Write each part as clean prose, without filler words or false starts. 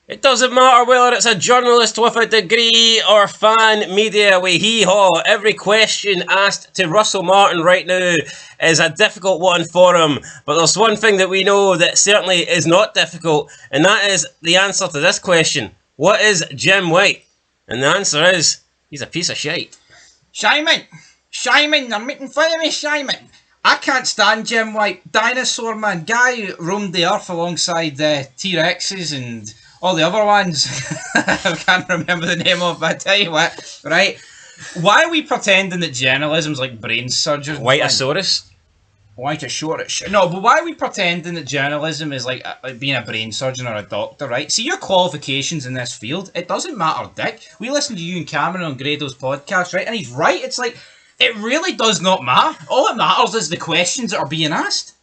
It doesn't matter whether it's a journalist with a degree or fan media with hee-haw. Every question asked to Russell Martin right now is a difficult one for him. But there's one thing that we know that certainly is not difficult, and that is the answer to this question. What is Jim White? And the answer is, he's a piece of shite. Simon, you're making fun of me, Simon. I can't stand Jim White. Dinosaur, man. Guy roamed the earth alongside T-Rexes and all the other ones. I can't remember the name of, but I tell you what, right? Why are we pretending that journalism's like brain surgery? Whiteosaurus? Whiteosaurus. No, but why are we pretending that journalism is like being a brain surgeon or a doctor, right? See, your qualifications in this field, it doesn't matter, dick. We listen to you and Cameron on Grado's podcast, right? And he's right. It's like, it really does not matter. All that matters is the questions that are being asked.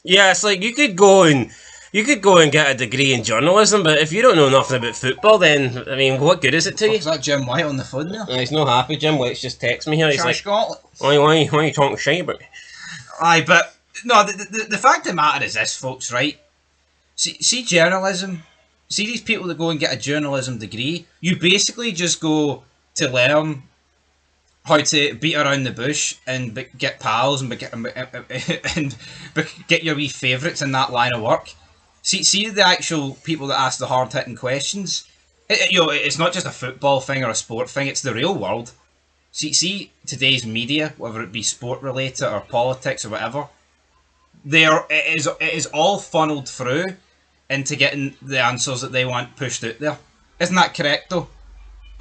Yeah, it's like you could go and get a degree in journalism, but if you don't know nothing about football, then I mean, what good is it to you? Is that Jim White on the phone there? He's not happy. Jim White's just texted me here. He's like, Scotland. why are you talking shit about me? Aye, but no, the fact of the matter is this, folks, right? See journalism. See these people that go and get a journalism degree. You basically just go to learn how to beat around the bush and get pals and get your wee favourites in that line of work. See the actual people that ask the hard-hitting questions. It's not just a football thing or a sport thing. It's the real world. See today's media, whether it be sport-related or politics or whatever, it is all funneled through into getting the answers that they want pushed out there. Isn't that correct, though?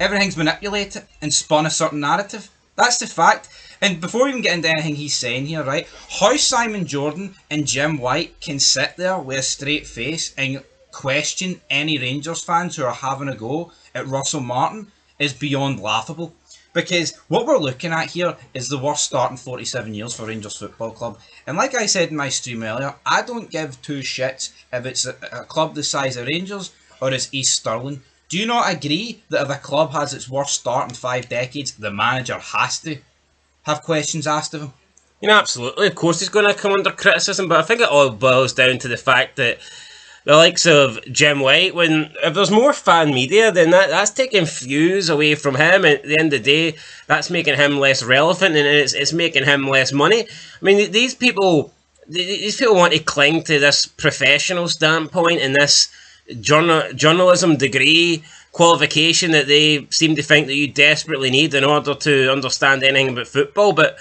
Everything's manipulated and spun a certain narrative. That's the fact. And before we even get into anything he's saying here, right, how Simon Jordan and Jim White can sit there with a straight face and question any Rangers fans who are having a go at Russell Martin is beyond laughable. Because what we're looking at here is the worst start in 47 years for Rangers Football Club. And like I said in my stream earlier, I don't give two shits if it's a club the size of Rangers or it's East Stirling. Do you not agree that if a club has its worst start in 5 decades, the manager has to have questions asked of him? You know, absolutely. Of course he's going to come under criticism, but I think it all boils down to the fact that the likes of Jim White, if there's more fan media, then that's taking views away from him. At the end of the day, that's making him less relevant, and it's making him less money. I mean, these people want to cling to this professional standpoint and this journalism degree qualification that they seem to think that you desperately need in order to understand anything about football. But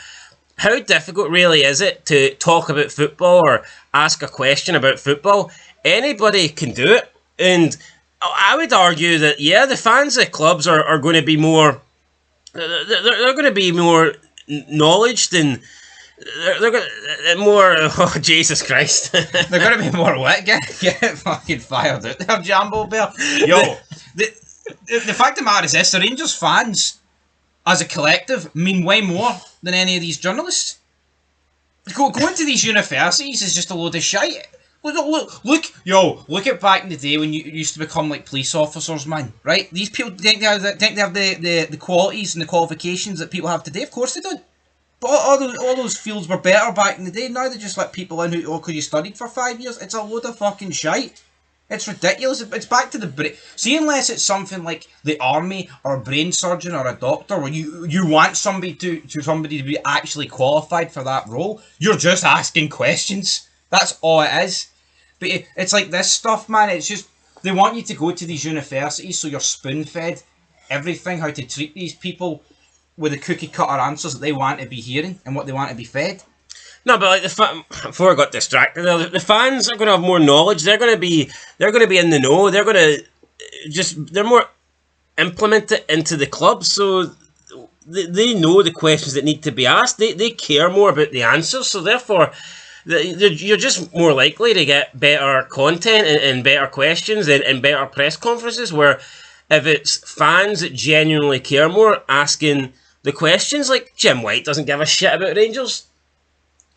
how difficult really is it to talk about football or ask a question about football? Anybody can do it, and I would argue that the fans of clubs are going to be more. They're going to be more knowledge than. They're going to more. Oh, Jesus Christ! They're going to be more what? Get fucking fired out there, Jambo Bear. Yo, the fact of the matter is this: the Rangers fans, as a collective, mean way more than any of these journalists. Going to these universities is just a load of shite. Look at back in the day when you used to become like police officers, man. Right? These people think they have the qualities and the qualifications that people have today. Of course they don't. But all those fields were better back in the day. Now they just let people in who, because you studied for 5 years. It's a load of fucking shite. It's ridiculous. It's back to the brain. See, unless it's something like the army or a brain surgeon or a doctor, where you want somebody to be actually qualified for that role, you're just asking questions. That's all it is. But it's like this stuff, man. It's just they want you to go to these universities so you're spoon-fed everything, how to treat these people with the cookie-cutter answers that they want to be hearing and what they want to be fed. No, but like before I got distracted, the fans are going to have more knowledge. They're going to be in the know. They're more implemented into the club, so they know the questions that need to be asked. They care more about the answers, so therefore you're just more likely to get better content and better questions and better press conferences. Where if it's fans that genuinely care more asking the questions, like Jim White doesn't give a shit about Rangers.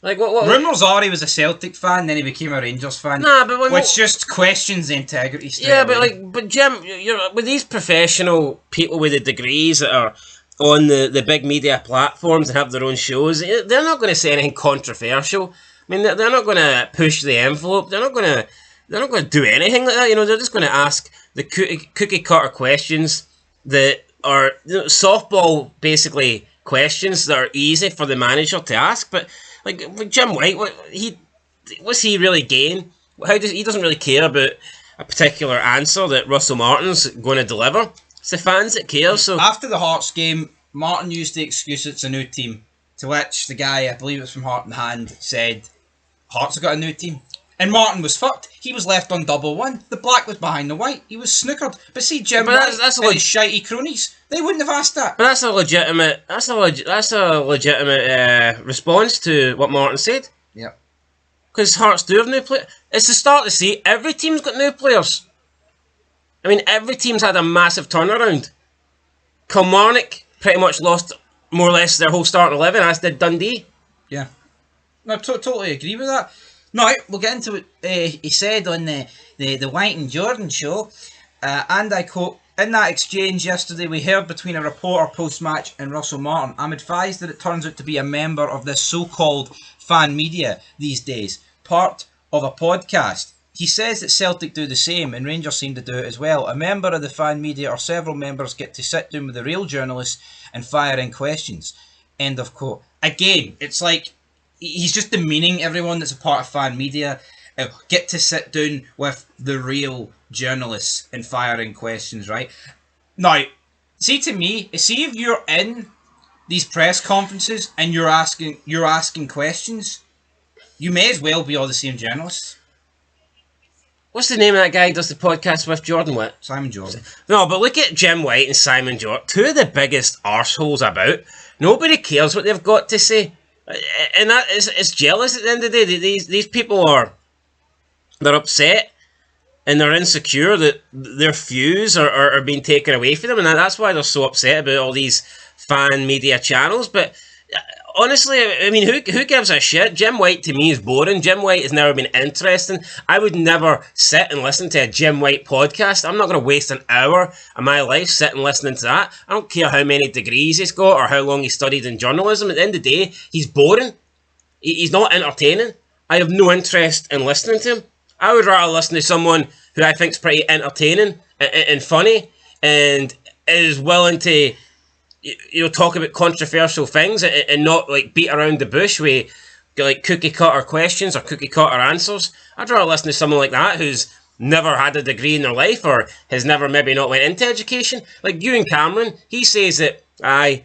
Like what? Rumours are he was a Celtic fan, then he became a Rangers fan. Nah, but which just questions the integrity. Yeah, but Jim, you're with these professional people with the degrees that are on the big media platforms and have their own shows. They're not going to say anything controversial. I mean, they're not going to push the envelope. They're not going to they're not going to do anything like that. They're just going to ask the cookie cutter questions that are softball, basically, questions that are easy for the manager to ask. But like Jim White, what's he really gain? He doesn't really care about a particular answer that Russell Martin's going to deliver. It's the fans that care. So after the Hearts game, Martin used the excuse it's a new team, to which the guy, I believe it was from Heart and Hand, said Hearts have got a new team. And Martin was fucked. He was left on 1-1. The black was behind the white. He was snookered. But see, Jim White and his shitey cronies, they wouldn't have asked that. But that's a legitimate response to what Martin said. Yeah. Because Hearts do have new players. It's the start to see every team's got new players. I mean, every team's had a massive turnaround. Kilmarnock pretty much lost more or less their whole starting 11, as did Dundee. Yeah. No, I totally agree with that. No, we'll get into it. He said on the White and Jordan show, and I quote, "In that exchange yesterday we heard between a reporter post-match and Russell Martin, I'm advised that it turns out to be a member of this so-called fan media these days, part of a podcast. He says that Celtic do the same and Rangers seem to do it as well. A member of the fan media or several members get to sit down with the real journalists and fire in questions." End of quote. Again, it's like he's just demeaning everyone that's a part of fan media. Get to sit down with the real journalists and fire in questions, right? Now, see, to me, see if you're in these press conferences and you're asking questions, you may as well be all the same journalists. What's the name of that guy who does the podcast with Jordan Witt? Simon Jordan. No, but look at Jim White and Simon Jordan, two of the biggest arseholes about. Nobody cares what they've got to say. And that is, it's jealous at the end of the day. These people they're upset and they're insecure that their views are being taken away from them, and that's why they're so upset about all these fan media channels. But honestly, I mean, who gives a shit? Jim White to me is boring. Jim White has never been interesting. I would never sit and listen to a Jim White podcast. I'm not going to waste an hour of my life sitting listening to that. I don't care how many degrees he's got or how long he studied in journalism. At the end of the day, he's boring. He's not entertaining. I have no interest in listening to him. I would rather listen to someone who I think is pretty entertaining and funny and is willing to talk about controversial things and not like beat around the bush with like cookie cutter questions or cookie cutter answers. I'd rather listen to someone like that who's never had a degree in their life or has never maybe not went into education. Like Ewan Cameron, he says that I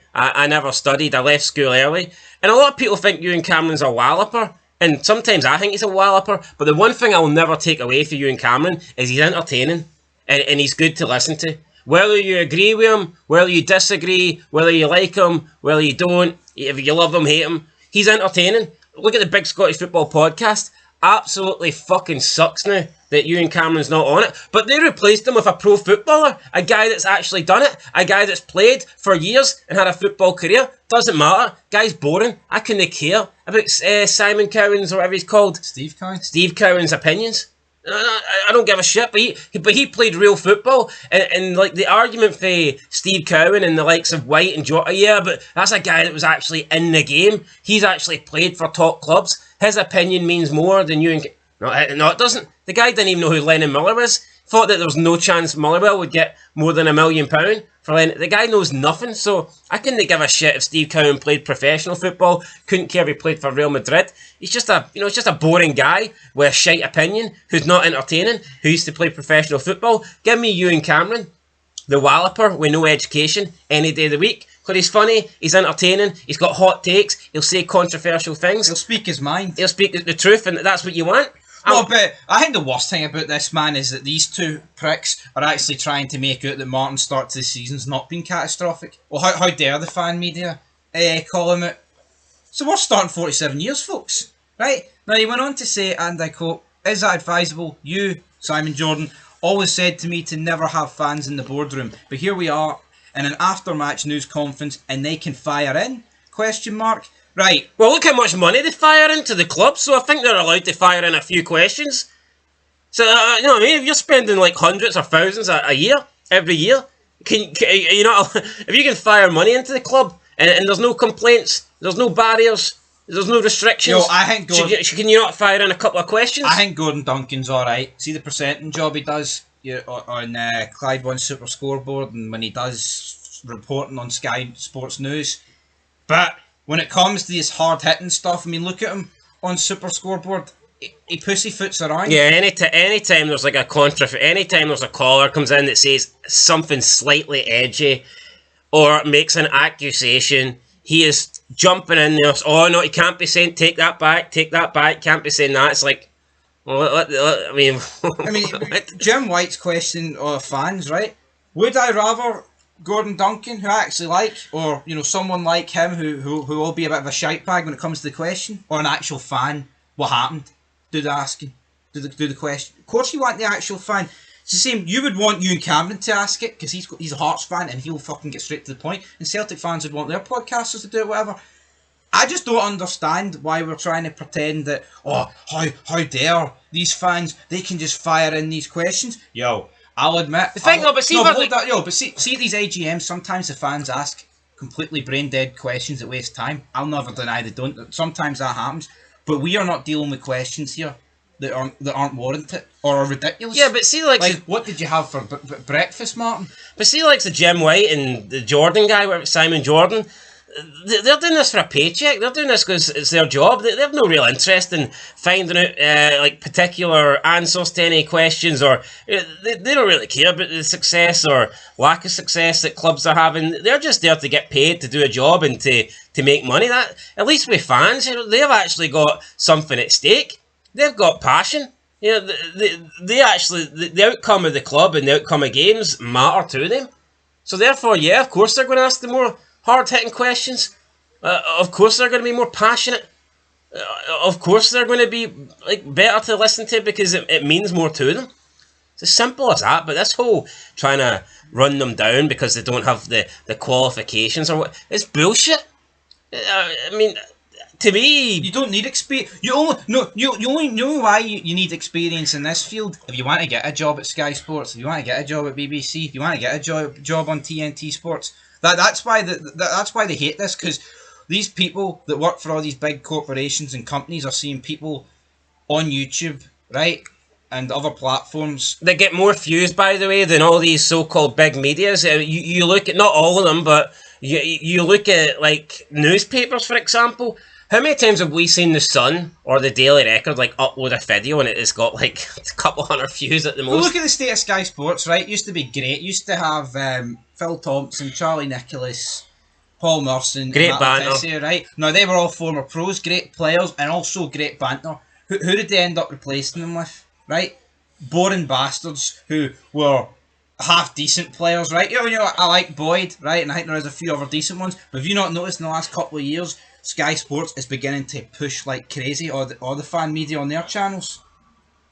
never studied, I left school early. And a lot of people think Ewan Cameron's a walloper, and sometimes I think he's a walloper, but the one thing I will never take away from Ewan Cameron is he's entertaining and he's good to listen to. Whether you agree with him, whether you disagree, whether you like him, whether you don't, if you love him, hate him, he's entertaining. Look at the Big Scottish Football Podcast. Absolutely fucking sucks now that Ewan Cameron's not on it. But they replaced him with a pro footballer, a guy that's actually done it, a guy that's played for years and had a football career. Doesn't matter. Guy's boring. I couldn't care about Simon Cowen's or whatever he's called. Steve Cowan. Steve Cowan's opinions. I don't give a shit, but he played real football, and like the argument for Steve Cowan and the likes of White and Jota, yeah, but that's a guy that was actually in the game. He's actually played for top clubs. His opinion means more than you. No, it doesn't. The guy didn't even know who Lennon Miller was. Thought that there was no chance Motherwell would get more than £1 million for Lennon. The guy knows nothing, so I couldn't give a shit if Steve Cowan played professional football. Couldn't care if he played for Real Madrid. He's just a boring guy with a shite opinion who's not entertaining, who used to play professional football. Give me Ewan Cameron, the walloper with no education, any day of the week. Because he's funny, he's entertaining, he's got hot takes, he'll say controversial things. He'll speak his mind. He'll speak the truth, and that's what you want. No, but I think the worst thing about this, man, is that these two pricks are actually trying to make out that Martin's start to the season's not been catastrophic. Well, how dare the fan media call him out? So we're starting 47 years, folks. Right? Now, he went on to say, and I quote, "Is that advisable? You, Simon Jordan, always said to me to never have fans in the boardroom. But here we are in an after-match news conference and they can fire in? Question mark. Right. Well, look how much money they fire into the club, so I think they're allowed to fire in a few questions. So, you know what I mean? If you're spending like hundreds or thousands a year, every year, if you can fire money into the club and there's no complaints, there's no barriers, There's no restrictions. Yo, I think can you not fire in a couple of questions? I think Gordon Duncan's alright. See the presenting job he does on Clyde One Super Scoreboard, and when he does reporting on Sky Sports News. But when it comes to this hard hitting stuff, I mean, look at him on Super Scoreboard. He pussyfoots around. Yeah, anytime there's like anytime there's a caller comes in that says something slightly edgy or makes an accusation, he is jumping in there. Oh no, he can't be saying take that back, can't be saying that. It's like, well, I mean, Jim White's question of fans, right? Would I rather Gordon Duncan, who I actually like, or someone like him who will be a bit of a shite bag when it comes to the question, or an actual fan? What happened? Do the asking, do the question. Of course, you want the actual fan. It's the same. You would want Ewan Cameron to ask it because he's a Hearts fan and he'll fucking get straight to the point. And Celtic fans would want their podcasters to do it, whatever. I just don't understand why we're trying to pretend that how dare these fans, they can just fire in these questions. Yo, I'll admit. See these AGMs. Sometimes the fans ask completely brain dead questions that waste time. I'll never deny they don't. Sometimes that happens. But we are not dealing with questions here that aren't warranted or are ridiculous. Yeah, but see, like what did you have for breakfast, Martin? But see, like the Jim White and the Jordan guy, Simon Jordan, they're doing this for a paycheck. They're doing this because it's their job. They have no real interest in finding out like particular answers to any questions, or they don't really care about the success or lack of success that clubs are having. They're just there to get paid to do a job and to make money. That, at least with fans, they've actually got something at stake. They've got passion. They actually, the outcome of the club and the outcome of games matter to them. So therefore, yeah, of course they're going to ask the more hard-hitting questions. Of course they're going to be more passionate. Of course they're going to be better to listen to because it means more to them. It's as simple as that. But this whole trying to run them down because they don't have the qualifications or what, it's bullshit. I mean, to me, you don't need experience. You only know why you need experience in this field if you want to get a job at Sky Sports, if you want to get a job at BBC, if you want to get a job on TNT Sports. That's why they hate this, because these people that work for all these big corporations and companies are seeing people on YouTube, right, and other platforms. They get more views, by the way, than all these so-called big medias. You look at, not all of them, but you look at like newspapers, for example. How many times have we seen the Sun or the Daily Record upload a video and it's got a couple hundred views at the most? Well, look at the state of Sky Sports, right? It used to be great. It used to have Phil Thompson, Charlie Nicholas, Paul Merson, great banter, Tessier, right? Now they were all former pros, great players, and also great banter. Who did they end up replacing them with? Right? Boring bastards who were half decent players, right? I like Boyd, right? And I think there is a few other decent ones. But have you not noticed in the last couple of years, Sky Sports is beginning to push like crazy, or the fan media on their channels,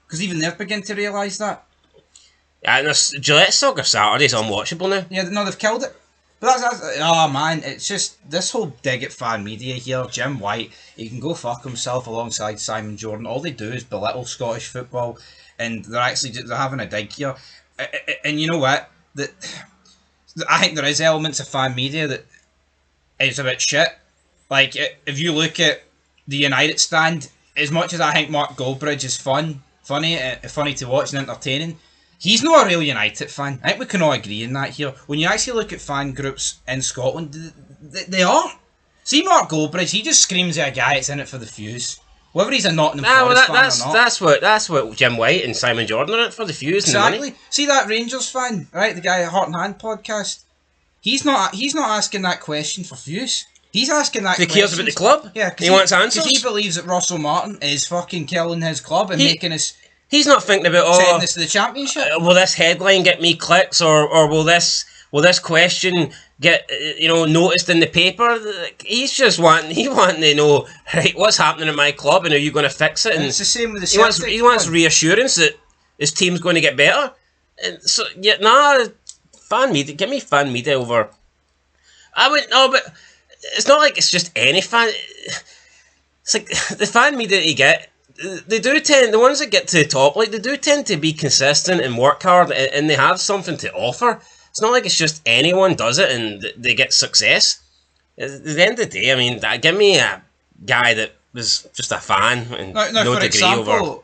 because even they're beginning to realise that. Yeah, and Gillette Soccer Saturday's unwatchable now. Yeah, no, they've killed it. But that's oh man, it's just this whole dig at fan media here. Jim White, he can go fuck himself alongside Simon Jordan. All they do is belittle Scottish football, and they're having a dig here. And you know what? I think there is elements of fan media that is a bit shit. Like, if you look at the United stand, as much as I think Mark Goldbridge is funny to watch and entertaining, he's not a real United fan. I think we can all agree in that here. When you actually look at fan groups in Scotland, they aren't. See Mark Goldbridge, he just screams at a guy that's in it for the views. Whether he's a Nottingham Forest fan or not. That's what Jim White and Simon Jordan are in it for, the views and exactly. The money. See that Rangers fan, right? The guy at Heart and Hand podcast. He's not asking that question for views. He's asking that question. He cares about the club? Yeah, he wants answers. Because he believes that Russell Martin is fucking killing his club and making us... He's not thinking about, sending us to the championship. Will this headline get me clicks, or will this question get noticed in the paper? He's just wanting to know, right, what's happening at my club and are you going to fix it? And it's the same with the Celtic. He wants reassurance that his team's going to get better. And so fan media, give me fan media over. But it's not like it's just any fan. It's like the fan media that you get, they do tend, the ones that get to the top, they do tend to be consistent and work hard, and they have something to offer. It's not like it's just anyone does it and they get success. At the end of the day, I mean, give me guy that was just a fan and Now, no for degree over example,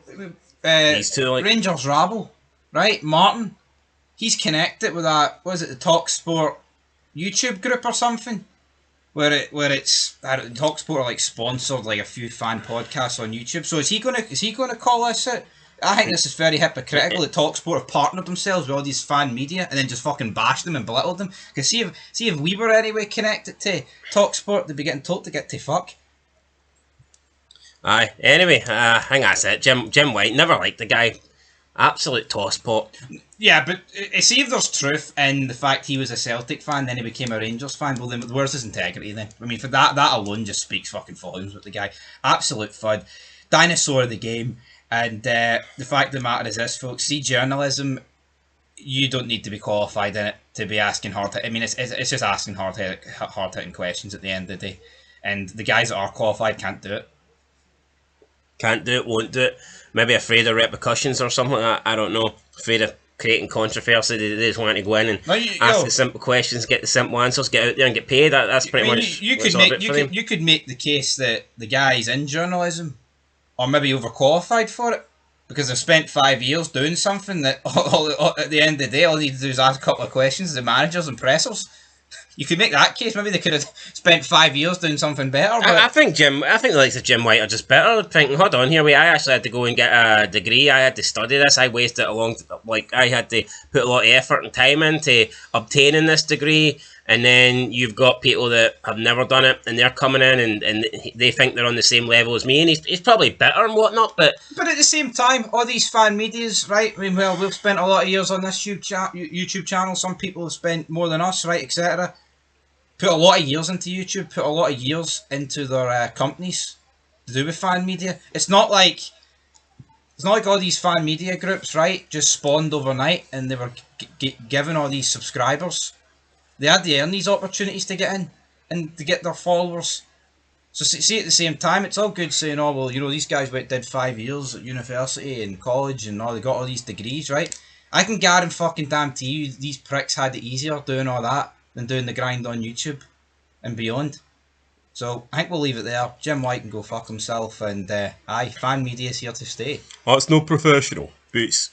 these two. Like, Rangers Rabble, right? Martin, he's connected with that. What is it, the Talk Sport YouTube group or something? Where it's Talk Sport are like sponsored like a few fan podcasts on YouTube. So is he gonna call us out? I think this is very hypocritical that Talk Sport have partnered themselves with all these fan media and then just fucking bash them and belittle them. Because see if we were anyway connected to Talk Sport, they'd be getting told to get to fuck. aye. Anyway, I think that's it. Jim White, never liked the guy. Absolute tosspot. Yeah, but see if there's truth in the fact he was a Celtic fan, then he became a Rangers fan. Well, then where's his integrity then? I mean, for that alone just speaks fucking volumes with the guy. Absolute fud. Dinosaur of the game. And the fact of the matter is this, folks. See, journalism, you don't need to be qualified in it to be asking I mean, it's just asking hard-hitting questions at the end of the day. And the guys that are qualified can't do it. Can't do it, won't do it. Maybe afraid of repercussions or something like that. I don't know. Afraid of creating controversy. They just want to go in and ask the simple questions, get the simple answers, get out there and get paid. That's pretty much you could make the case that the guys in journalism are maybe overqualified for it because they've spent 5 years doing something that at the end of the day all they need to do is ask a couple of questions to the managers and pressers. You could make that case. Maybe they could have spent 5 years doing something better. But I think the likes of Jim White are just better. Thinking, hold on here, I actually had to go and get a degree. I had to study this. I wasted I had to put a lot of effort and time into obtaining this degree. And then you've got people that have never done it, and they're coming in, and they think they're on the same level as me, and he's probably better and whatnot. But at the same time, all these fan medias, right? I mean, well, we've spent a lot of years on this YouTube channel. Some people have spent more than us, right, etc. Put a lot of years into YouTube. Put a lot of years into their companies to do with fan media. It's not like all these fan media groups, right, just spawned overnight, and they were given all these subscribers. They had to earn these opportunities to get in and to get their followers. So see, at the same time, it's all good saying, oh, well, these guys did 5 years at university and college and they got all these degrees, right? I can guarantee you these pricks had it easier doing all that than doing the grind on YouTube and beyond. So I think we'll leave it there. Jim White can go fuck himself, and fan media's here to stay. That's not professional. Peace.